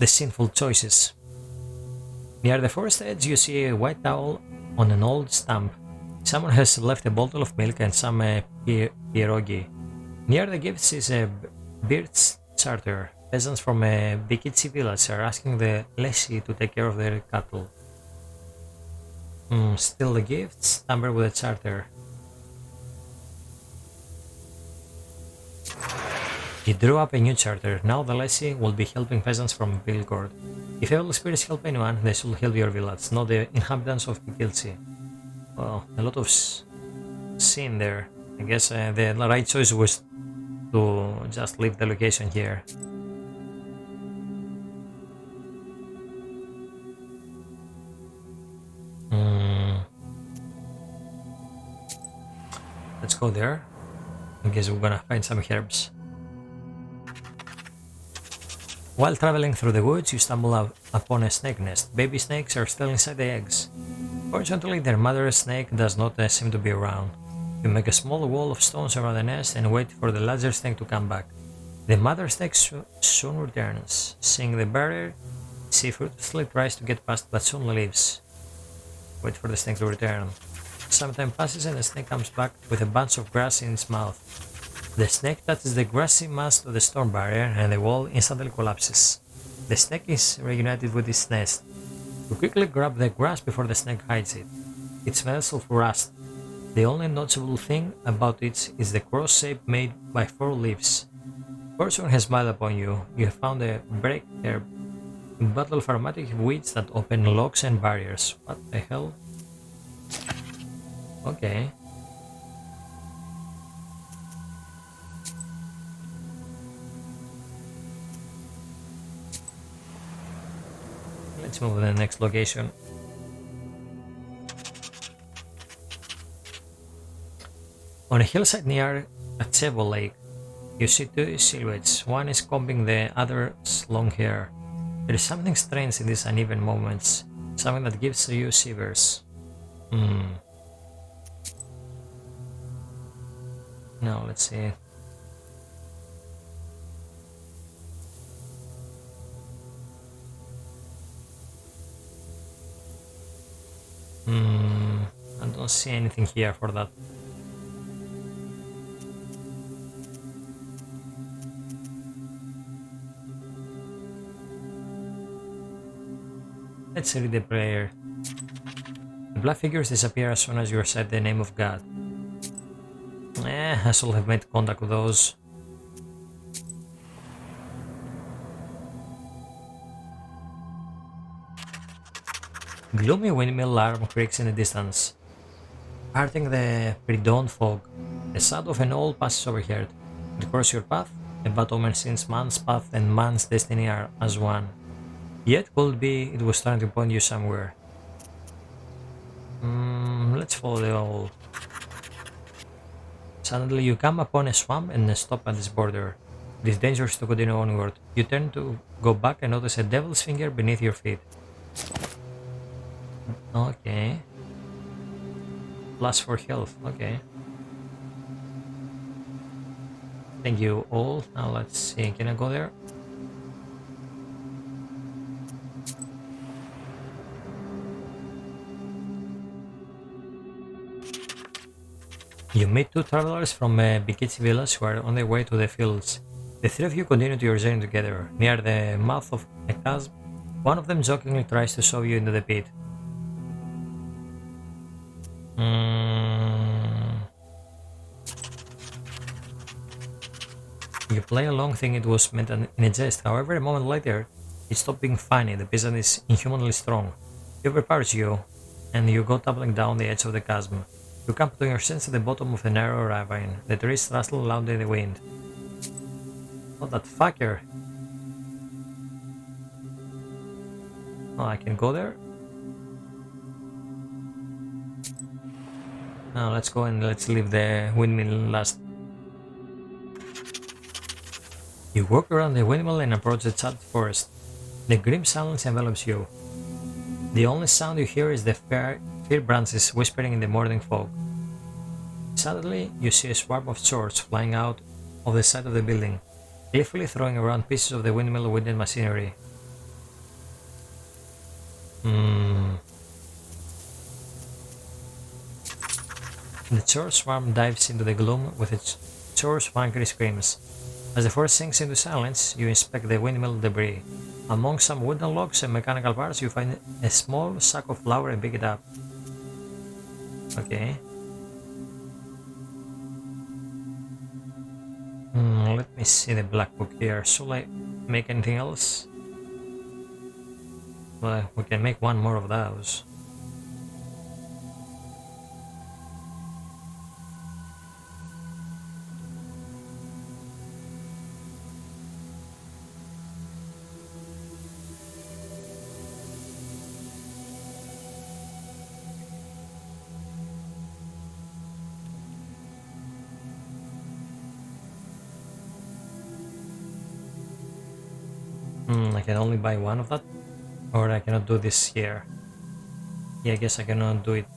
sinful choices. Near the forest edge you see a white towel on an old stump. Someone has left a bottle of milk and some pierogi. Near the gifts is a birch charter. Peasants from a Bikitsi village are asking the lessee to take care of their cattle. Steal the gifts, tamper with the charter. He drew up a new charter. Now the lessee will be helping peasants from Vilgord. If evil spirits help anyone, they should help your village, not the inhabitants of Pikilsi. Well, a lot of sin there. I guess the right choice was to just leave the location here. Let's go there. I guess we're gonna find some herbs. While traveling through the woods, you stumble upon a snake nest. Baby snakes are still inside the eggs. Fortunately, their mother snake does not seem to be around. You make a small wall of stones around the nest and wait for the larger snake to come back. The mother snake soon returns. Seeing the barrier, she fruitlessly tries to get past but soon leaves. Wait for the snake to return. Some time passes and the snake comes back with a bunch of grass in its mouth. The snake touches the grassy mass of the stone barrier and the wall instantly collapses. The snake is reunited with its nest. You quickly grab the grass before the snake hides it. It smells of rust. The only noticeable thing about it is the cross shape made by 4 leaves. Fortune has smiled upon you. You have found a break herb. In battle of aromatic weeds that open locks and barriers. What the hell? Okay. Let's move to the next location. On a hillside near Achevo Lake, you see 2 silhouettes. One is combing the other's long hair. There is something strange in these uneven movements, something that gives you shivers. Now let's see. I don't see anything here for that. Let's read the prayer. The black figures disappear as soon as you recite the name of God. I should have made contact with those. Gloomy windmill alarm creaks in the distance. Parting the pre-dawn fog, the sound of an owl passes overhead. It crosses your path. A bad omen since man's path and man's destiny are as one. Yet could be it was trying to point you somewhere. Let's follow the owl. Suddenly you come upon a swamp and stop at its border. It is dangerous to continue onward. You turn to go back and notice a devil's finger beneath your feet. Okay. Plus 4 health, okay. Thank you all. Now let's see, can I go there? You meet 2 travelers from Bikitsi village who are on their way to the fields. The 3 of you continue your journey together. Near the mouth of a chasm, one of them jokingly tries to shove you into the pit. You play along thinking it was meant in a jest. However, a moment later, it stopped being funny. The peasant is inhumanly strong. He overpowers you, and you go tumbling down the edge of the chasm. You come to your senses at the bottom of the narrow ravine. The trees rustle loudly in the wind. Oh, that fucker! Oh, I can go there? Now let's go and let's leave the windmill last. You walk around the windmill and approach the chat forest. The grim silence envelops you. The only sound you hear is the fir branches whispering in the morning fog. Suddenly, you see a swarm of swords flying out of the side of the building, gleefully throwing around pieces of the windmill wooden machinery. The sword swarm dives into the gloom with its hoarse, angry screams. As the forest sinks into silence, you inspect the windmill debris. Among some wooden logs and mechanical parts, you find a small sack of flour and pick it up. Okay. Let me see the black book here. Should I make anything else? Well, we can make one more of those. I can only buy one of that, or I cannot do this here. Yeah, I guess I cannot do it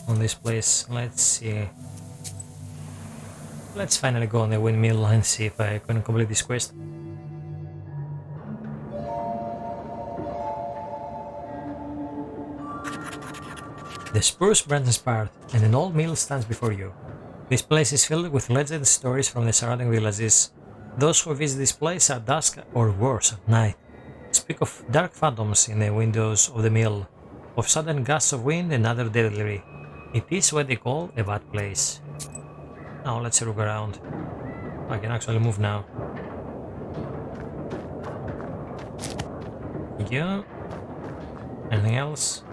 on this place. Let's see. Let's finally go on the windmill and see if I can complete this quest. The spruce branches part, and an old mill stands before you. This place is filled with legend stories from the surrounding villages. Those who visit this place at dusk or worse at night speak of dark phantoms in the windows of the mill, of sudden gusts of wind and other deadly. It is what they call a bad place. Now let's look around. I can actually move now. Thank you. Anything else?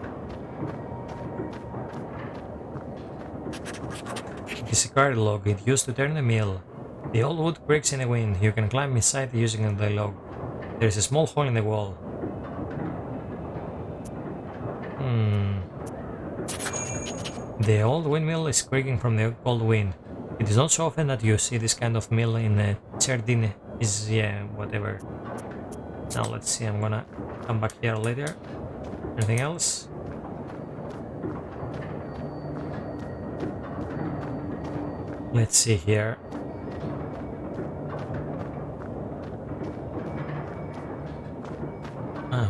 It is a card log. It used to turn the mill. The old wood creaks in the wind. You can climb inside using the log. There is a small hole in the wall. The old windmill is creaking from the cold wind. It is not so often that you see this kind of mill in a Cerdine. Yeah, whatever. Now let's see, I'm gonna come back here later. Anything else? Let's see here.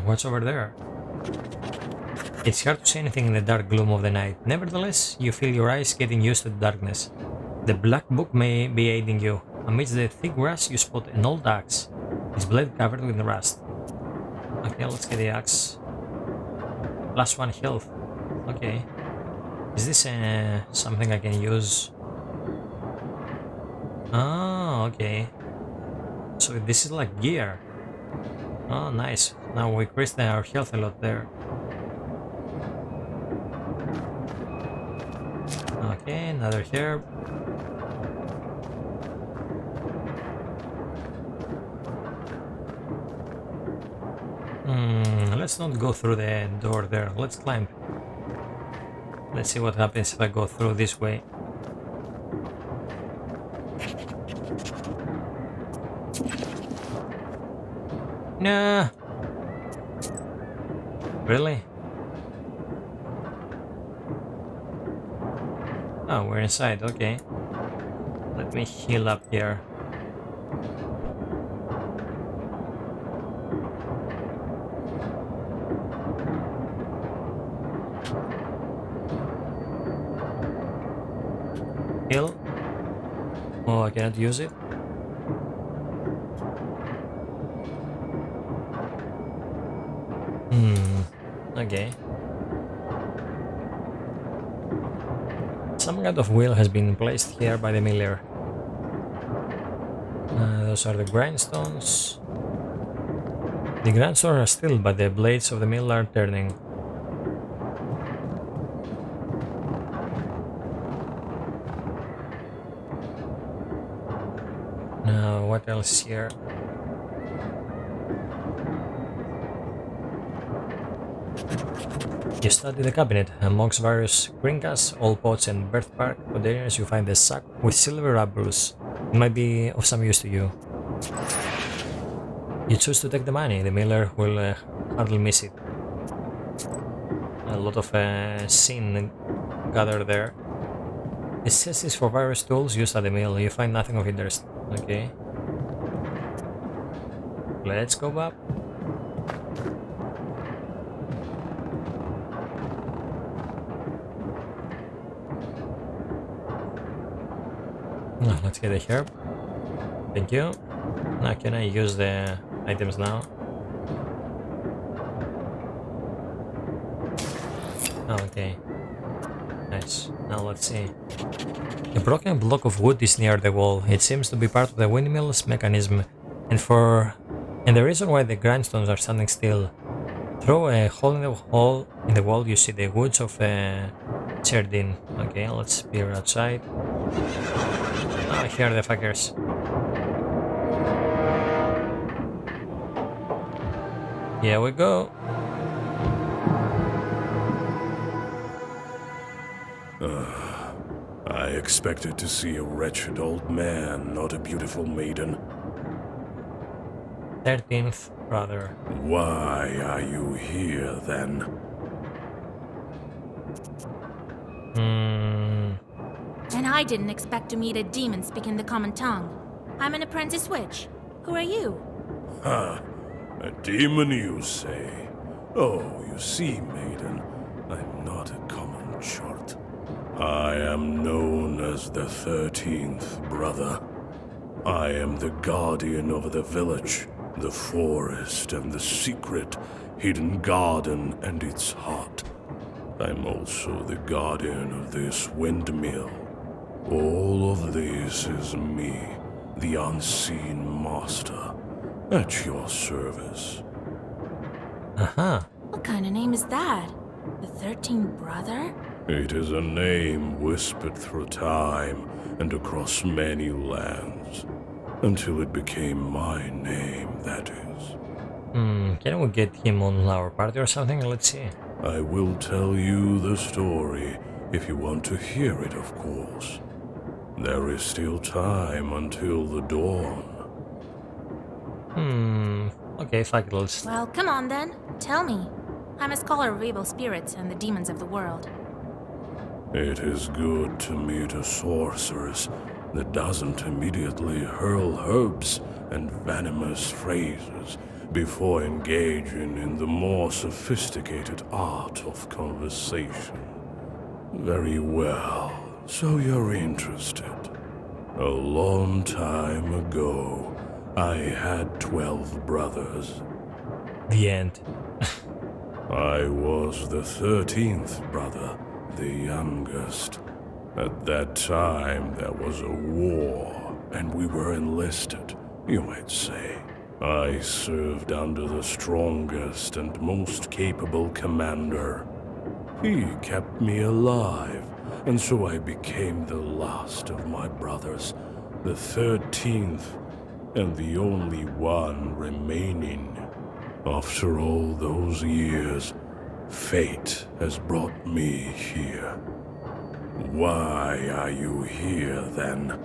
What's over there? It's hard to see anything in the dark gloom of the night. Nevertheless, you feel your eyes getting used to the darkness. The black book may be aiding you. Amidst the thick grass, you spot an old axe, its blade covered with rust. Okay, let's get the axe. +1 health. Okay. Is this something I can use? Oh, okay. So this is like gear. Oh, nice. Now we increased our health a lot there. Okay, another herb. Let's not go through the door there. Let's climb. Let's see what happens if I go through this way. Nah. Really? Oh, we're inside, okay. Let me heal up here. Heal. Oh, I cannot use it. Okay. Some kind of wheel has been placed here by the miller. Those are the grindstones. The grindstones are still, but the blades of the mill are turning. Now, what else is here? You study the cabinet. Amongst various gringas, old pots and birthmark containers, you find a sack with silver rubbers. It might be of some use to you. You choose to take the money. The miller will hardly miss it. A lot of sin gathered there. It says it's for various tools used at the mill. You find nothing of interest. Okay. Let's go up. Let's get a herb. Thank you. Now can I use the items now? Oh, okay. Nice. nice. Now let's see. A broken block of wood is near the wall. It seems to be part of the windmill's mechanism, and the reason why the grindstones are standing still. Through a hole in the wall, you see the woods of Cherdin. Okay, let's peer outside. Oh, here are the fuckers. Here we go. I expected to see a wretched old man, not a beautiful maiden. 13th brother. Why are you here, then? And I didn't expect to meet a demon speaking the common tongue. I'm an apprentice witch. Who are you? Ha! A demon, you say? Oh, you see, maiden, I'm not a common chart. I am known as the 13th brother. I am the guardian of the village, the forest, and the secret hidden garden and its heart. I'm also the guardian of this windmill. All of this is me, the unseen master, at your service. Uh-huh. What kind of name is that? The 13th brother? It is a name whispered through time and across many lands, until it became my name, that is. Can we get him on our party or something? Let's see. I will tell you the story, if you want to hear it, of course. There is still time until the dawn. Okay, fuck it, let's... Well, come on then. Tell me. I'm a scholar of evil spirits and the demons of the world. It is good to meet a sorceress that doesn't immediately hurl herbs and venomous phrases before engaging in the more sophisticated art of conversation. Very well, so you're interested. A long time ago, I had 12 brothers. The end. I was the 13th brother, the youngest. At that time, there was a war, and we were enlisted, you might say. I served under the strongest and most capable commander. He kept me alive, and so I became the last of my brothers, the 13th, and the only one remaining. After all those years, fate has brought me here. Why are you here, then?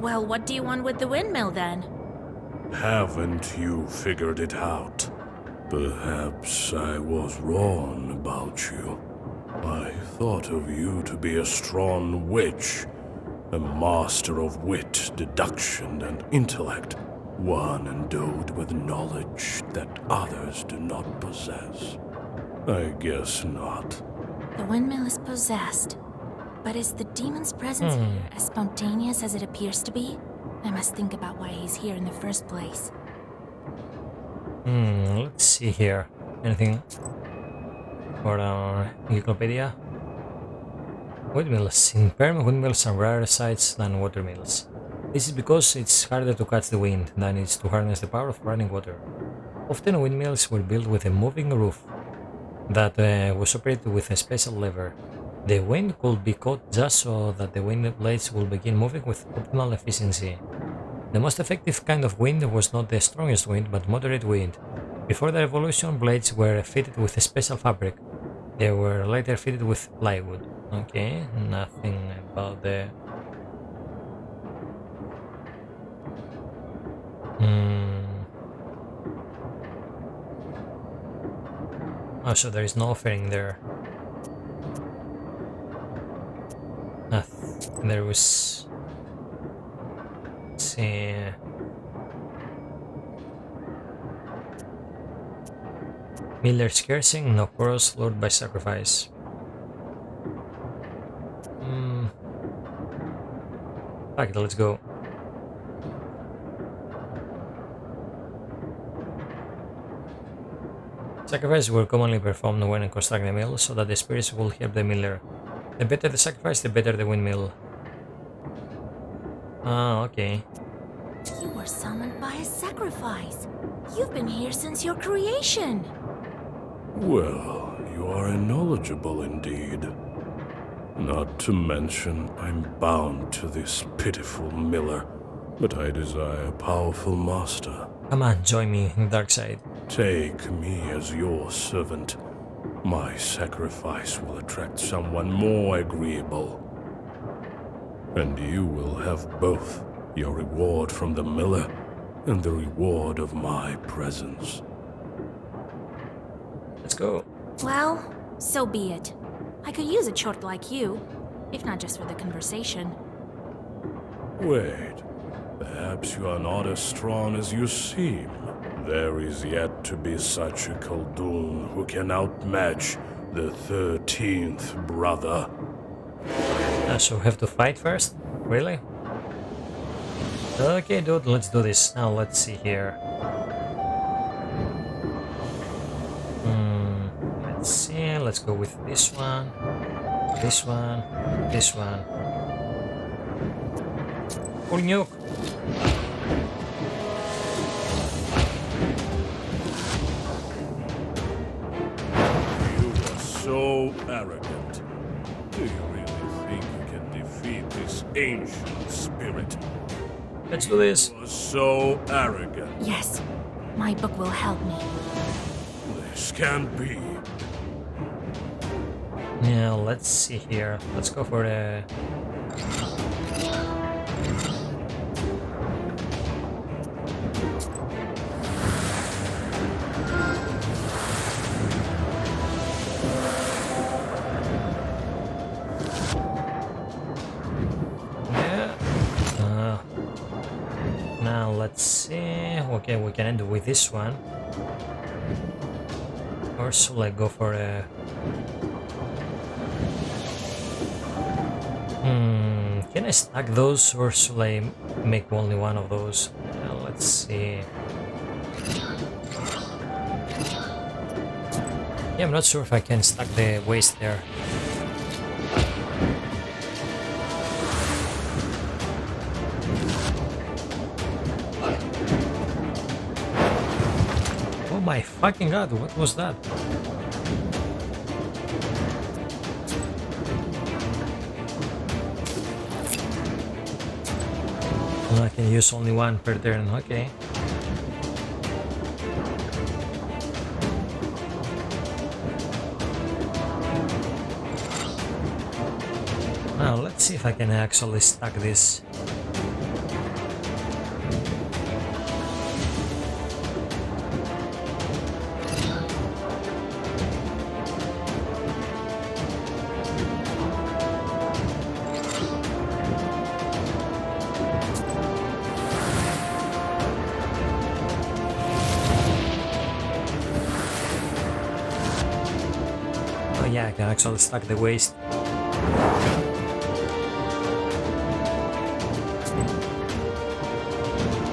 Well, what do you want with the windmill then? Haven't you figured it out? Perhaps I was wrong about you. I thought of you to be a strong witch, a master of wit, deduction, and intellect, one endowed with knowledge that others do not possess. I guess not. The windmill is possessed. But is the demon's presence here as spontaneous as it appears to be? I must think about why he's here in the first place. Let's see here. Anything for our encyclopedia? Windmills. In Perm, windmills are rarer sights than water mills. This is because it's harder to catch the wind than it is to harness the power of running water. Often windmills were built with a moving roof that was operated with a special lever. The wind could be caught just so that the wind blades would begin moving with optimal efficiency. The most effective kind of wind was not the strongest wind, but moderate wind. Before the revolution, blades were fitted with a special fabric. They were later fitted with plywood. Okay, nothing about the... Oh, so there is no offering there. There was... Let's see... Miller's cursing, no quarrels, lured by sacrifice. Fuck it, let's go. Sacrifices were commonly performed when constructing a mill, so that the spirits will help the miller. The better the sacrifice, the better the windmill. Ah, okay. You were summoned by a sacrifice. You've been here since your creation. Well, you are knowledgeable indeed. Not to mention, I'm bound to this pitiful miller, but I desire a powerful master. Come on, join me in the dark side. Take me as your servant. My sacrifice will attract someone more agreeable. And you will have both your reward from the miller and the reward of my presence. Let's go. Well, so be it. I could use a chort like you, if not just for the conversation. Wait, perhaps you are not as strong as you seem. There is yet to be such a Khaldun who can outmatch the 13th brother. So we have to fight first? Really? Okay, dude, let's do this. Now let's see here. Let's see, let's go with this one, this one, this one. Full nuke. You are so arrogant. Do you really think you can defeat this ancient spirit? Let's do this. You are so arrogant. Yes, my book will help me. This can't be. Yeah, let's see here. Let's go for the... Now let's see. Okay, we can end with this one. Or should I go for a... Can I stack those or should I make only one of those? Let's see. Yeah, I'm not sure if I can stack the waste there. Oh my fucking god, what was that? I can use only one per turn, okay. Now let's see if I can actually stack this. Yeah, I can actually stack the waste.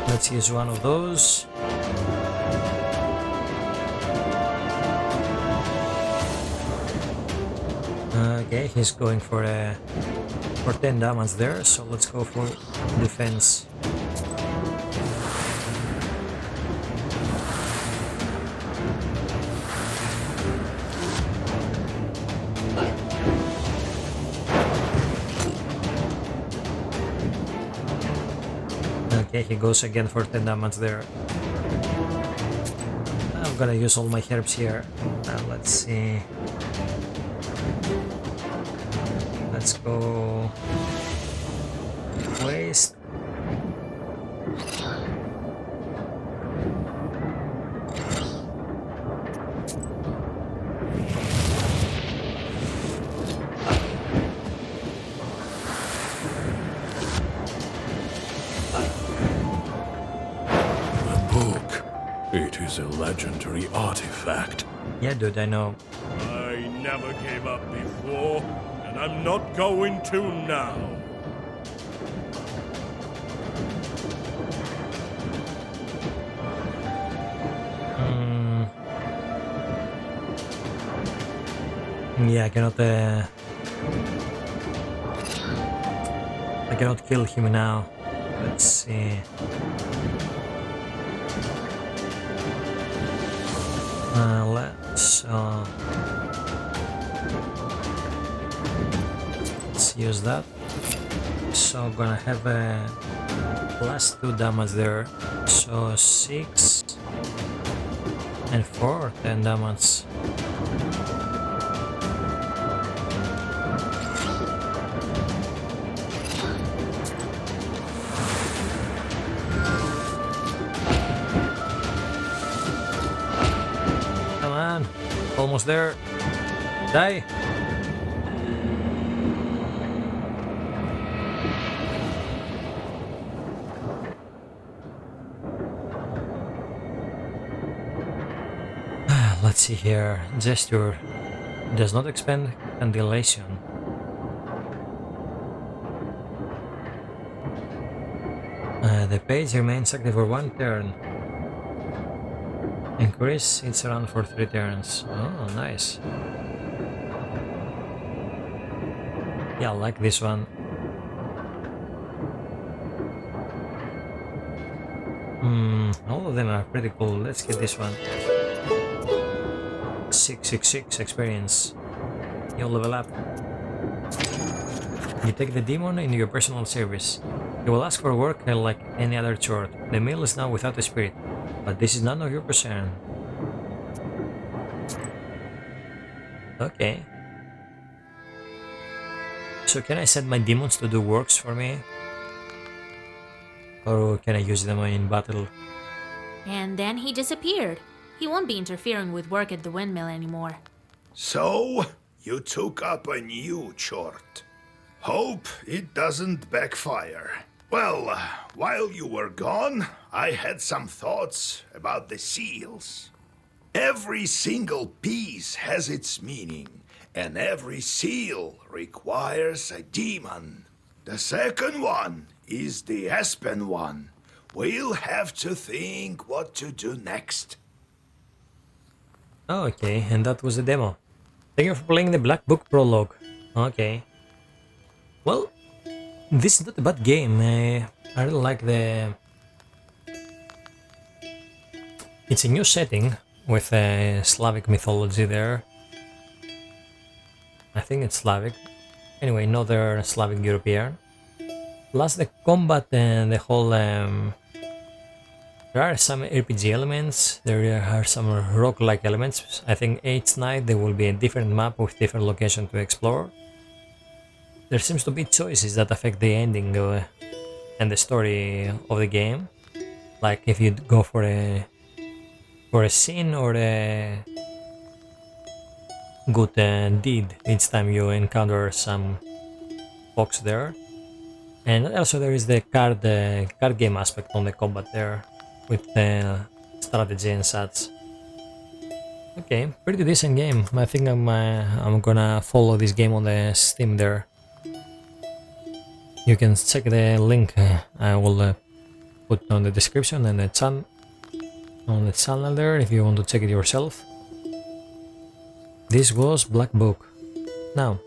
Let's use one of those. Okay, he's going for 10 damage there, so let's go for defense. Okay, he goes again for 10 damage there. I'm gonna use all my herbs here. Let's see. Let's go. Waste. It is a legendary artifact. Yeah, dude, I know. I never gave up before, and I'm not going to now. Yeah, I cannot kill him now. Let's see. Let's use that. So I'm gonna have a +2 damage there. So 6 and 4, 10 damage. Come on, almost there. Die. Let's see here. Gesture does not expend candillation. The page remains active for 1 turn. Increase its round for 3 turns. Oh, nice. Yeah, I like this one. All of them are pretty cool. Let's get this one. 666 experience. You level up. You take the demon into your personal service. You will ask for work like any other chore. The meal is now without a spirit, but this is none of your concern. Okay. So can I set my demons to do works for me? Or can I use them in battle? And then he disappeared. He won't be interfering with work at the windmill anymore. So, you took up a new chore. Hope it doesn't backfire. Well, while you were gone, I had some thoughts about the seals. Every single piece has its meaning, and every seal requires a demon. The second one is the Aspen one. We'll have to think what to do next. Oh, okay, and that was the demo. Thank you for playing the Black Book Prologue. Okay. Well, this is not a bad game. I really like the... It's a new setting with Slavic mythology there. I think it's Slavic. Anyway, another Slavic European. Plus the combat and the whole... There are some RPG elements, there are some roguelike elements. I think each night there will be a different map with different locations to explore. There seems to be choices that affect the ending and the story of the game. Like if you go for a scene or a good deed each time you encounter some fox there. And also there is the card game aspect on the combat there, with strategy and such. Okay, pretty decent game. I think I'm gonna follow this game on the Steam there. You can check the link I will put on the description and on the channel there if you want to check it yourself. This was Black Book. Now,